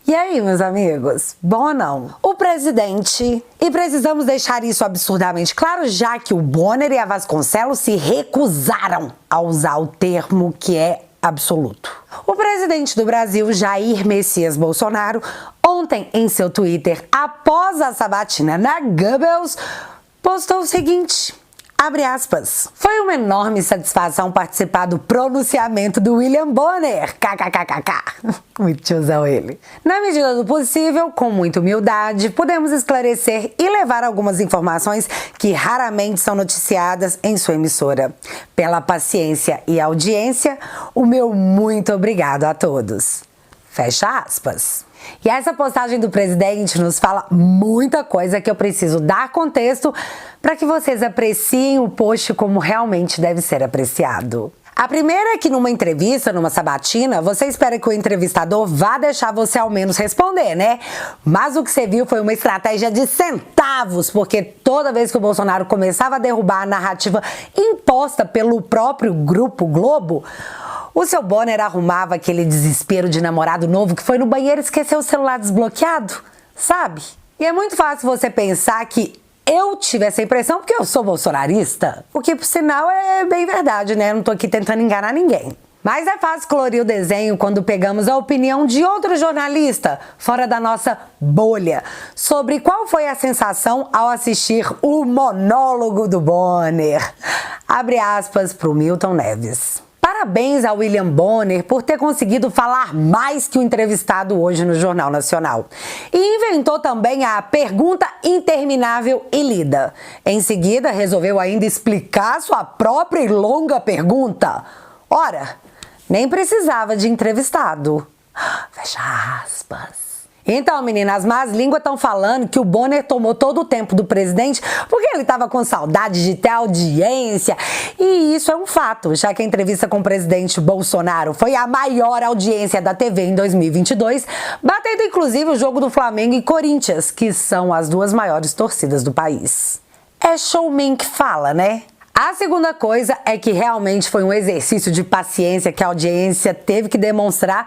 E aí, meus amigos? Bom ou não? O presidente, e precisamos deixar isso absurdamente claro, já que o Bonner e a Vasconcelos se recusaram a usar o termo que é absoluto. O presidente do Brasil, Jair Messias Bolsonaro, ontem em seu Twitter, após a sabatina na Goebbels, postou o seguinte, abre aspas, foi uma enorme satisfação participar do pronunciamento do William Bonner, kkkk, muito tiozão ele. Na medida do possível, com muita humildade, podemos esclarecer e levar algumas informações que raramente são noticiadas em sua emissora. Pela paciência e audiência, o meu muito obrigado a todos. Fecha aspas. E essa postagem do presidente nos fala muita coisa que eu preciso dar contexto para que vocês apreciem o post como realmente deve ser apreciado. A primeira é que numa entrevista, numa sabatina, você espera que o entrevistador vá deixar você ao menos responder, né? Mas o que você viu foi uma estratégia de centavos, porque toda vez que o Bolsonaro começava a derrubar a narrativa imposta pelo próprio Grupo Globo, o seu Bonner arrumava aquele desespero de namorado novo que foi no banheiro e esqueceu o celular desbloqueado, sabe? E é muito fácil você pensar que eu tive essa impressão porque eu sou bolsonarista, o que por sinal é bem verdade, né? Eu não tô aqui tentando enganar ninguém. Mas é fácil colorir o desenho quando pegamos a opinião de outro jornalista, fora da nossa bolha, sobre qual foi a sensação ao assistir o monólogo do Bonner. Abre aspas pro Milton Neves. Parabéns ao William Bonner por ter conseguido falar mais que o entrevistado hoje no Jornal Nacional. E inventou também a pergunta interminável e lida. Em seguida, resolveu ainda explicar sua própria e longa pergunta. Ora, nem precisava de entrevistado. Fecha aspas. Então, meninas, as más línguas estão falando que o Bonner tomou todo o tempo do presidente porque ele estava com saudade de ter audiência. E isso é um fato, já que a entrevista com o presidente Bolsonaro foi a maior audiência da TV em 2022, batendo inclusive o jogo do Flamengo e Corinthians, que são as duas maiores torcidas do país. É showman que fala, né? A segunda coisa é que realmente foi um exercício de paciência que a audiência teve que demonstrar,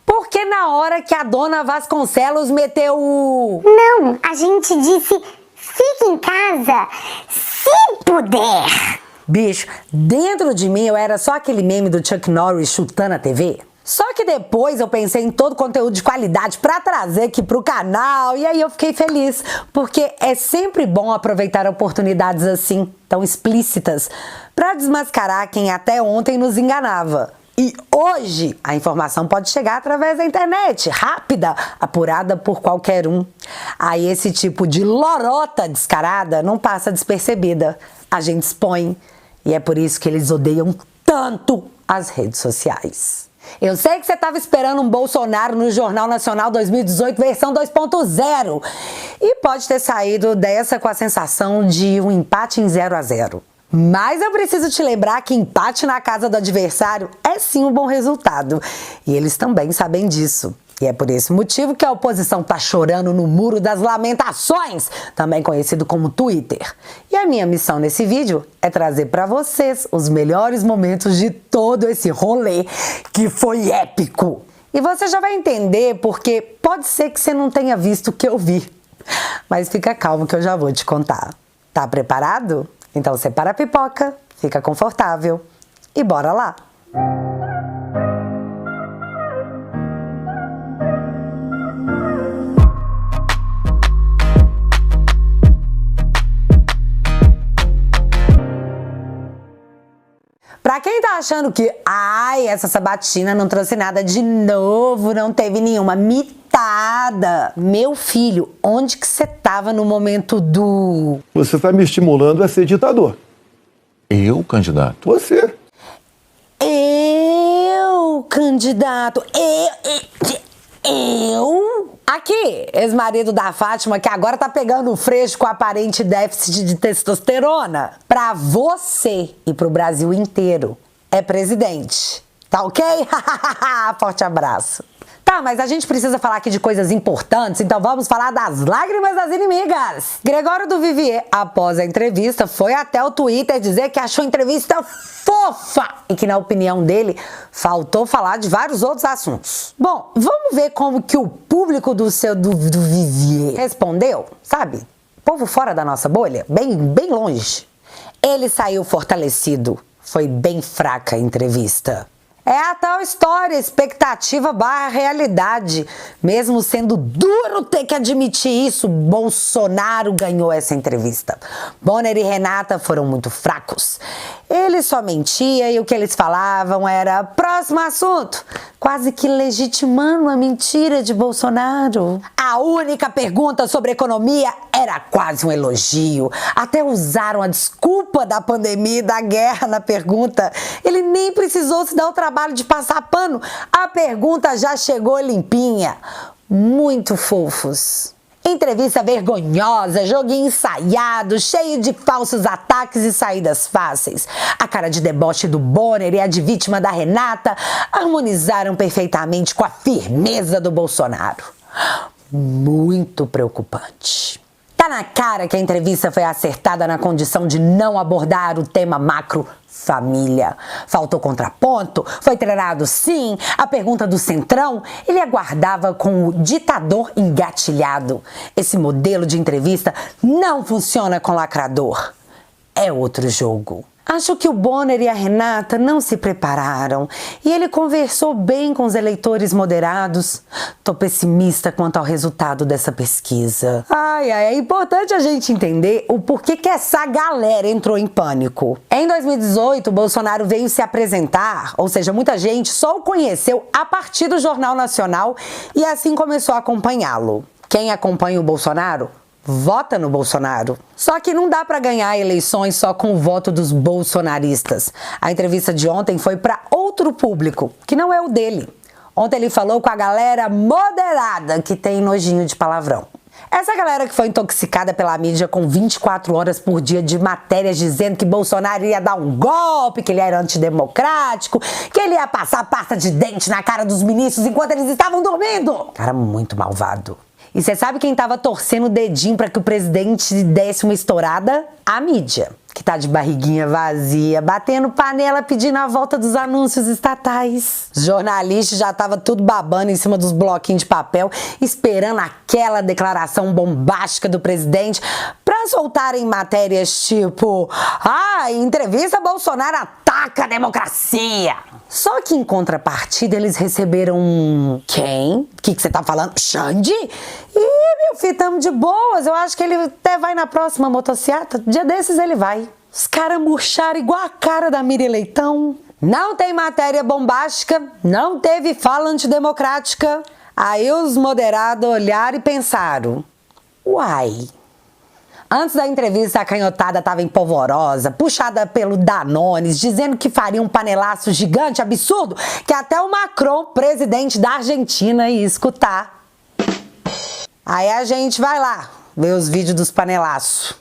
porque na hora que a dona Vasconcelos meteu o... Não, a gente disse, fique em casa, se puder. Bicho, dentro de mim eu era só aquele meme do Chuck Norris chutando a TV. Só que depois eu pensei em todo conteúdo de qualidade pra trazer aqui pro canal e aí eu fiquei feliz, porque é sempre bom aproveitar oportunidades assim, tão explícitas, pra desmascarar quem até ontem nos enganava. E hoje a informação pode chegar através da internet, rápida, apurada por qualquer um. Aí esse tipo de lorota descarada não passa despercebida, a gente expõe, e é por isso que eles odeiam tanto as redes sociais. Eu sei que você estava esperando um Bolsonaro no Jornal Nacional 2018 versão 2.0 e pode ter saído dessa com a sensação de um empate em 0-0. Mas eu preciso te lembrar que empate na casa do adversário é sim um bom resultado e eles também sabem disso. E é por esse motivo que a oposição tá chorando no Muro das Lamentações, também conhecido como Twitter. E a minha missão nesse vídeo é trazer para vocês os melhores momentos de todo esse rolê, que foi épico. E você já vai entender porque pode ser que você não tenha visto o que eu vi. Mas fica calmo que eu já vou te contar. Tá preparado? Então separa a pipoca, fica confortável e bora lá! Pra quem tá achando que, essa sabatina não trouxe nada de novo, não teve nenhuma mitada. Meu filho, onde que você tava no momento do... Você tá me estimulando a ser ditador. Eu, candidato? Você. Eu, candidato. Eu? Aqui, ex-marido da Fátima, que agora tá pegando o freixo com aparente déficit de testosterona. Pra você e pro Brasil inteiro, é presidente. Tá ok? Forte abraço. Tá, mas a gente precisa falar aqui de coisas importantes, então vamos falar das lágrimas das inimigas. Gregório do Vivier, após a entrevista, foi até o Twitter dizer que achou a entrevista fofa e que, na opinião dele, faltou falar de vários outros assuntos. Bom, vamos ver como que o público do Vivier respondeu, sabe? Povo fora da nossa bolha, bem longe. Ele saiu fortalecido. Foi bem fraca a entrevista. É a tal história, expectativa barra realidade. Mesmo sendo duro ter que admitir isso, Bolsonaro ganhou essa entrevista. Bonner e Renata foram muito fracos. Ele só mentia e o que eles falavam era próximo assunto, quase que legitimando a mentira de Bolsonaro. A única pergunta sobre economia era quase um elogio. Até usaram a desculpa da pandemia e da guerra na pergunta. Ele nem precisou se dar o trabalho de passar pano. A pergunta já chegou limpinha. Muito fofos. Entrevista vergonhosa, joguinho ensaiado, cheio de falsos ataques e saídas fáceis. A cara de deboche do Bonner e a de vítima da Renata harmonizaram perfeitamente com a firmeza do Bolsonaro. Muito preocupante. Tá na cara que a entrevista foi acertada na condição de não abordar o tema macro família. Faltou contraponto? Foi treinado sim? A pergunta do Centrão? Ele aguardava com o ditador engatilhado. Esse modelo de entrevista não funciona com lacrador. É outro jogo. Acho que o Bonner e a Renata não se prepararam e ele conversou bem com os eleitores moderados. Tô pessimista quanto ao resultado dessa pesquisa. É importante a gente entender o porquê que essa galera entrou em pânico. Em 2018, o Bolsonaro veio se apresentar, ou seja, muita gente só o conheceu a partir do Jornal Nacional e assim começou a acompanhá-lo. Quem acompanha o Bolsonaro vota no Bolsonaro. Só que não dá pra ganhar eleições só com o voto dos bolsonaristas. A entrevista de ontem foi pra outro público, que não é o dele. Ontem ele falou com a galera moderada, que tem nojinho de palavrão. Essa galera que foi intoxicada pela mídia com 24 horas por dia de matérias dizendo que Bolsonaro ia dar um golpe, que ele era antidemocrático, que ele ia passar pasta de dente na cara dos ministros enquanto eles estavam dormindo. Cara muito malvado. E você sabe quem tava torcendo o dedinho para que o presidente desse uma estourada? A mídia, que tá de barriguinha vazia, batendo panela pedindo a volta dos anúncios estatais. Os jornalistas já tava tudo babando em cima dos bloquinhos de papel, esperando aquela declaração bombástica do presidente para soltarem matérias tipo: entrevista Bolsonaro ataca a democracia. Só que em contrapartida eles receberam um... Quem? O que você tá falando? Xande? Ih, meu filho, tamo de boas. Eu acho que ele até vai na próxima motociata. Dia desses ele vai. Os caras murcharam igual a cara da Miriam Leitão. Não tem matéria bombástica, não teve fala antidemocrática. Aí os moderados olharam e pensaram: uai... Antes da entrevista, a canhotada estava empolvorosa, puxada pelo Danones, dizendo que faria um panelaço gigante, absurdo, que até o Macron, presidente da Argentina, ia escutar. Aí a gente vai lá ver os vídeos dos panelaços.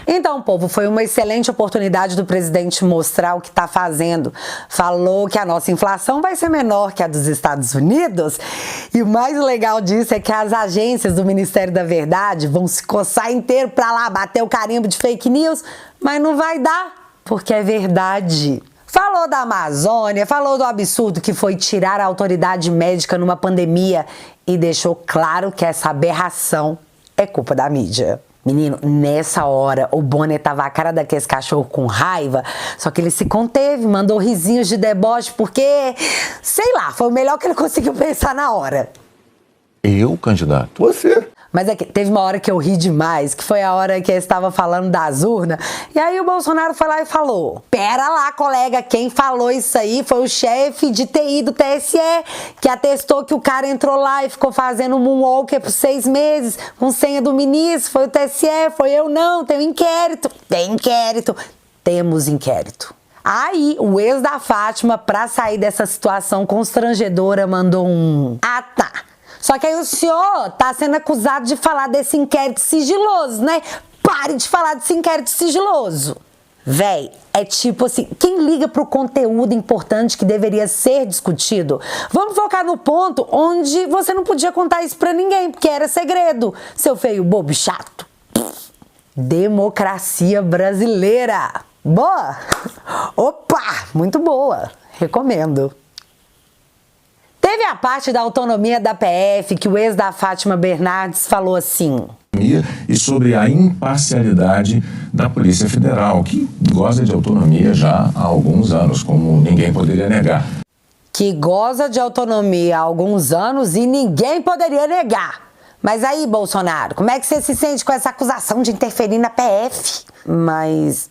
Então, povo, foi uma excelente oportunidade do presidente mostrar o que está fazendo. Falou que a nossa inflação vai ser menor que a dos Estados Unidos. E o mais legal disso é que as agências do Ministério da Verdade vão se coçar inteiro para lá bater o carimbo de fake news, mas não vai dar, porque é verdade. Falou da Amazônia, falou do absurdo que foi tirar a autoridade médica numa pandemia e deixou claro que essa aberração é culpa da mídia. Menino, nessa hora, o Bonner tava a cara daqueles cachorro com raiva, só que ele se conteve, mandou risinhos de deboche, porque, sei lá, foi o melhor que ele conseguiu pensar na hora. Eu, candidato? Você. Mas é que teve uma hora que eu ri demais, que foi a hora que eu estava falando das urnas, e aí o Bolsonaro foi lá e falou: pera lá, colega, quem falou isso aí foi o chefe de TI do TSE, que atestou que o cara entrou lá e ficou fazendo moonwalker por 6 meses, com senha do ministro, foi o TSE, foi eu não, tem um inquérito. Tem inquérito, temos inquérito. Aí, o ex da Fátima, pra sair dessa situação constrangedora, mandou um: ah, tá. Só que aí o senhor tá sendo acusado de falar desse inquérito sigiloso, né? Pare de falar desse inquérito sigiloso. Véi, é tipo assim, quem liga pro conteúdo importante que deveria ser discutido? Vamos focar no ponto onde você não podia contar isso pra ninguém, porque era segredo, seu feio bobo chato. Democracia brasileira. Boa? Opa, muito boa. Recomendo. Teve a parte da autonomia da PF que o ex da Fátima Bernardes falou assim... E sobre a imparcialidade da Polícia Federal, que goza de autonomia já há alguns anos, como ninguém poderia negar. Que goza de autonomia há alguns anos e ninguém poderia negar. Mas aí, Bolsonaro, como é que você se sente com essa acusação de interferir na PF? Mas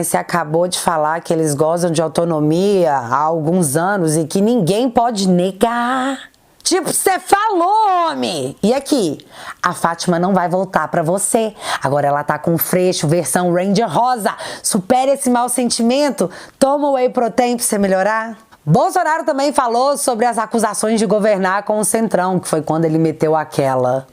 você acabou de falar que eles gozam de autonomia há alguns anos e que ninguém pode negar. Tipo, você falou, homem! E aqui, a Fátima não vai voltar pra você. Agora ela tá com Freixo, versão Ranger Rosa. Supere esse mau sentimento. Toma o Whey Protein pra você melhorar. Bolsonaro também falou sobre as acusações de governar com o Centrão, que foi quando ele meteu aquela.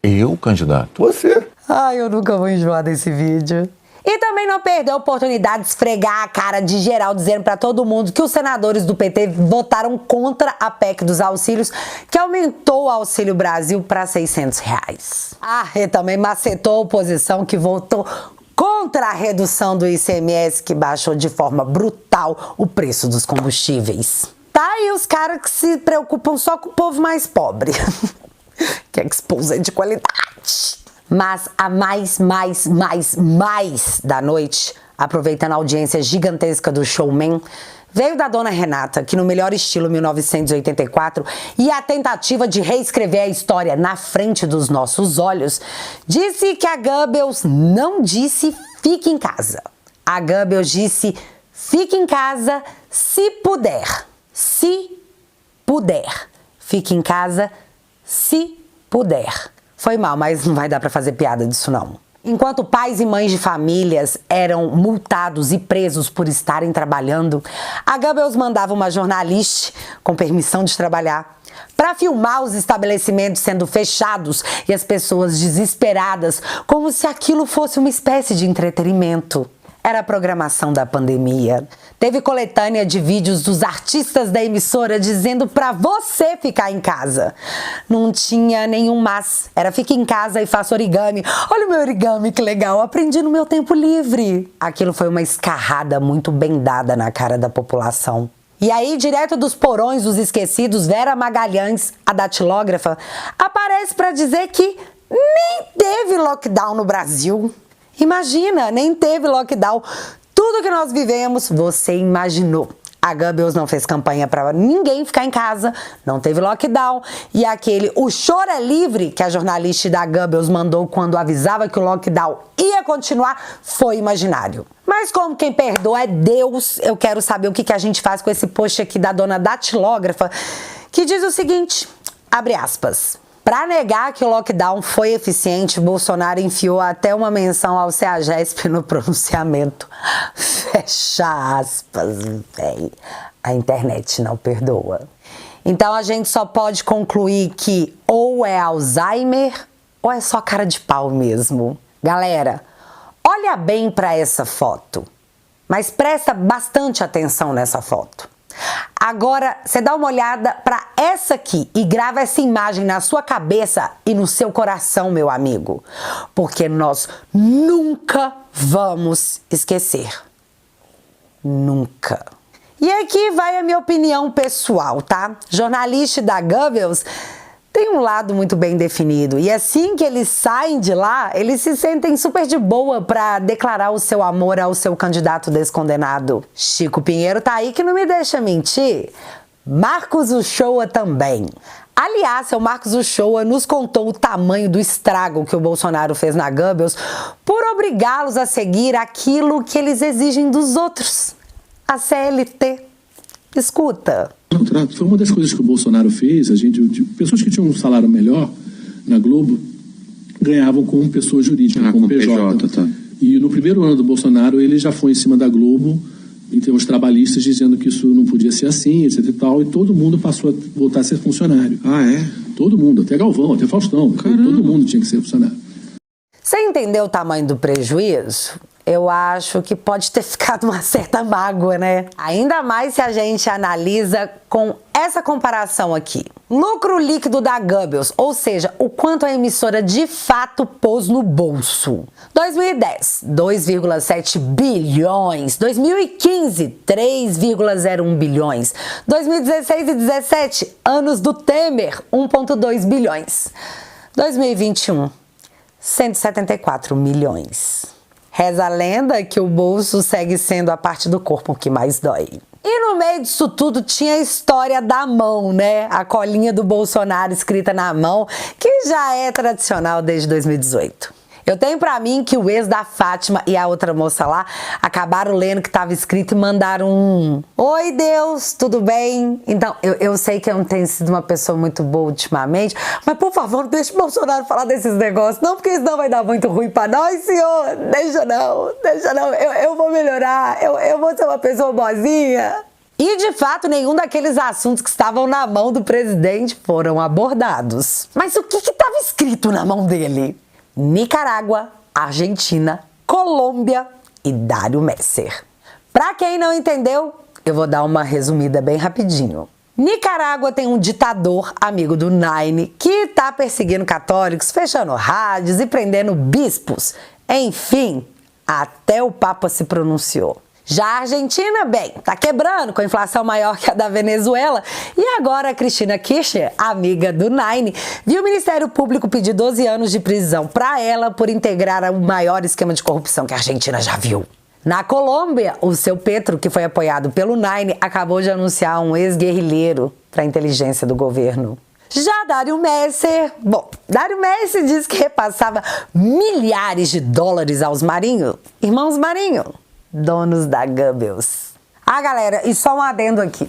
Eu, candidato? Você. Ai, eu nunca vou enjoar desse vídeo. E também não perdeu a oportunidade de esfregar a cara de geral, dizendo pra todo mundo que os senadores do PT votaram contra a PEC dos auxílios, que aumentou o Auxílio Brasil para R$600. Ah, e também macetou a oposição que votou contra a redução do ICMS, que baixou de forma brutal o preço dos combustíveis. Tá aí os caras que se preocupam só com o povo mais pobre. Que expulsa de qualidade. Mas a mais da noite, aproveitando a audiência gigantesca do Showman, veio da dona Renata, que no melhor estilo 1984 e a tentativa de reescrever a história na frente dos nossos olhos, disse que a Goebbels não disse fique em casa. A Goebbels disse fique em casa se puder. Se puder. Fique em casa se puder. Foi mal, mas não vai dar pra fazer piada disso não. Enquanto pais e mães de famílias eram multados e presos por estarem trabalhando, a Goebbels mandava uma jornalista, com permissão de trabalhar, para filmar os estabelecimentos sendo fechados e as pessoas desesperadas, como se aquilo fosse uma espécie de entretenimento. Era a programação da pandemia. Teve coletânea de vídeos dos artistas da emissora dizendo pra você ficar em casa. Não tinha nenhum mas. Era fique em casa e faça origami. Olha o meu origami, que legal. Aprendi no meu tempo livre. Aquilo foi uma escarrada muito bem dada na cara da população. E aí, direto dos porões dos esquecidos, Vera Magalhães, a datilógrafa, aparece pra dizer que nem teve lockdown no Brasil. Imagina, nem teve lockdown. Tudo que nós vivemos, você imaginou. A Goebbels não fez campanha para ninguém ficar em casa, não teve lockdown. E aquele, o choro é livre, que a jornalista da Goebbels mandou quando avisava que o lockdown ia continuar, foi imaginário. Mas como quem perdoa é Deus, eu quero saber o que a gente faz com esse post aqui da dona datilógrafa, que diz o seguinte, abre aspas. Para negar que o lockdown foi eficiente, Bolsonaro enfiou até uma menção ao CEAGESP no pronunciamento. Fecha aspas, véi. A internet não perdoa. Então a gente só pode concluir que ou é Alzheimer ou é só cara de pau mesmo. Galera, olha bem para essa foto, mas presta bastante atenção nessa foto. Agora, você dá uma olhada para essa aqui e grava essa imagem na sua cabeça e no seu coração, meu amigo. Porque nós nunca vamos esquecer. Nunca. E aqui vai a minha opinião pessoal, tá? Jornalista da Goebbels tem um lado muito bem definido. E assim que eles saem de lá, eles se sentem super de boa para declarar o seu amor ao seu candidato descondenado. Chico Pinheiro tá aí que não me deixa mentir. Marcos Uchoa também. Aliás, seu Marcos Uchoa nos contou o tamanho do estrago que o Bolsonaro fez na Goebbels por obrigá-los a seguir aquilo que eles exigem dos outros. A CLT. Escuta. Foi uma das coisas que o Bolsonaro fez. Pessoas que tinham um salário melhor na Globo ganhavam como pessoa jurídica, como PJ. Tá. E no primeiro ano do Bolsonaro, ele já foi em cima da Globo, em termos trabalhistas, dizendo que isso não podia ser assim, etc e tal, e todo mundo passou a voltar a ser funcionário. Ah, é? Todo mundo, até Galvão, até Faustão. Caramba. Todo mundo tinha que ser funcionário. Você entendeu o tamanho do prejuízo? eu acho que pode ter ficado uma certa mágoa, né? Ainda mais se a gente analisa com essa comparação aqui. Lucro líquido da Goebbels, ou seja, o quanto a emissora de fato pôs no bolso. 2010, 2,7 bilhões. 2015, 3,01 bilhões. 2016 e 2017, anos do Temer, 1,2 bilhões. 2021, 174 milhões. Reza a lenda que o bolso segue sendo a parte do corpo que mais dói. E no meio disso tudo tinha a história da mão, né? A colinha do Bolsonaro escrita na mão, que já é tradicional desde 2018. Eu tenho pra mim que o ex da Fátima e a outra moça lá acabaram lendo o que estava escrito e mandaram um "Oi, Deus, tudo bem?" Então, eu sei que eu não tenho sido uma pessoa muito boa ultimamente, mas por favor, não deixe o Bolsonaro falar desses negócios, não, porque senão vai dar muito ruim pra nós, senhor. Deixa não. Eu vou melhorar, eu vou ser uma pessoa boazinha. E, de fato, nenhum daqueles assuntos que estavam na mão do presidente foram abordados. Mas o que estava escrito na mão dele? Nicarágua, Argentina, Colômbia e Dário Messer. Pra quem não entendeu, eu vou dar uma resumida bem rapidinho. Nicarágua tem um ditador, amigo do Nine, que tá perseguindo católicos, fechando rádios e prendendo bispos. Enfim, até o Papa se pronunciou. Já a Argentina, bem, tá quebrando com a inflação maior que a da Venezuela. E agora a Cristina Kirchner, amiga do Nine, viu o Ministério Público pedir 12 anos de prisão para ela por integrar o maior esquema de corrupção que a Argentina já viu. Na Colômbia, o seu Petro, que foi apoiado pelo Nine, acabou de anunciar um ex-guerrilheiro para a inteligência do governo. Já Dário Messer, Dário Messer disse que repassava milhares de dólares aos Marinho, irmãos Marinho, donos da Goebbels. Galera, e só um adendo aqui.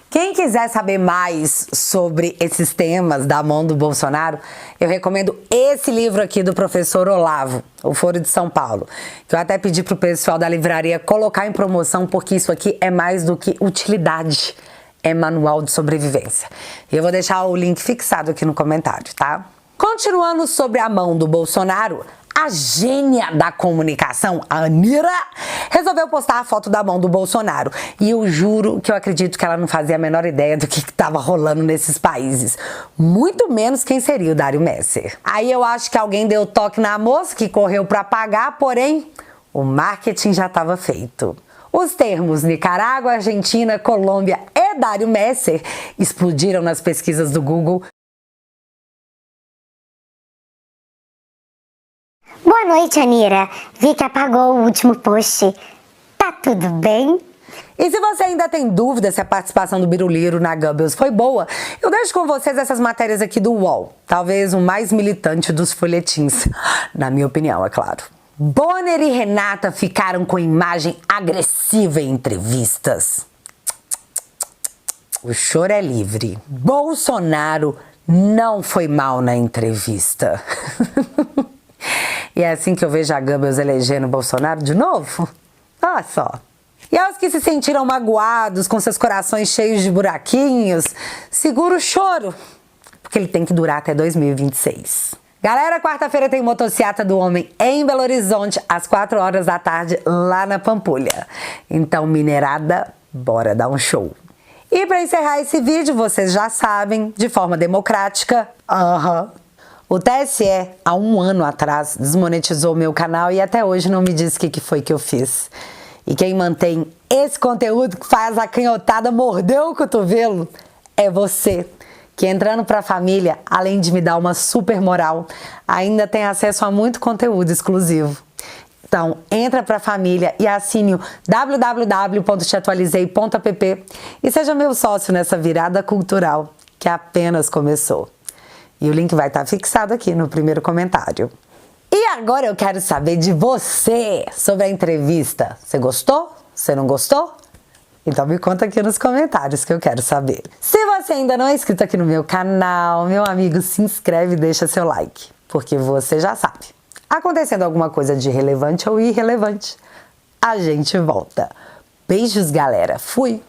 Quem quiser saber mais sobre esses temas da mão do Bolsonaro, eu recomendo esse livro aqui do professor Olavo, O Foro de São Paulo, que eu até pedi pro pessoal da livraria colocar em promoção, porque isso aqui é mais do que utilidade, é manual de sobrevivência. E eu vou deixar o link fixado aqui no comentário, tá? Continuando sobre a mão do Bolsonaro, a gênia da comunicação, a Anira, resolveu postar a foto da mão do Bolsonaro. E eu juro que eu acredito que ela não fazia a menor ideia do que estava rolando nesses países. Muito menos quem seria o Dário Messer. Aí eu acho que alguém deu toque na moça que correu para pagar, porém, o marketing já estava feito. Os termos Nicarágua, Argentina, Colômbia e Dário Messer explodiram nas pesquisas do Google. Boa noite, Anira. Vi que apagou o último post. Tá tudo bem? E se você ainda tem dúvida se a participação do Biruliro na Goebbels foi boa, eu deixo com vocês essas matérias aqui do UOL. Talvez o mais militante dos folhetins, na minha opinião, é claro. Bonner e Renata ficaram com imagem agressiva em entrevistas. O choro é livre. Bolsonaro não foi mal na entrevista. E é assim que eu vejo a Goebbels elegendo Bolsonaro de novo? Olha só. E aos que se sentiram magoados, com seus corações cheios de buraquinhos, segura o choro, porque ele tem que durar até 2026. Galera, quarta-feira tem motociata do homem em Belo Horizonte, às 4 horas da tarde, lá na Pampulha. Então, minerada, bora dar um show. E para encerrar esse vídeo, vocês já sabem, de forma democrática, o TSE, há 1 ano atrás, desmonetizou meu canal e até hoje não me disse o que foi que eu fiz. E quem mantém esse conteúdo que faz a canhotada morder o cotovelo é você, que entrando pra família, além de me dar uma super moral, ainda tem acesso a muito conteúdo exclusivo. Então, entra pra família e assine o www.teatualizei.app e seja meu sócio nessa virada cultural que apenas começou. E o link vai estar fixado aqui no primeiro comentário. E agora eu quero saber de você sobre a entrevista. Você gostou? Você não gostou? Então me conta aqui nos comentários que eu quero saber. Se você ainda não é inscrito aqui no meu canal, meu amigo, se inscreve e deixa seu like. Porque você já sabe. Acontecendo alguma coisa de relevante ou irrelevante, a gente volta. Beijos, galera. Fui!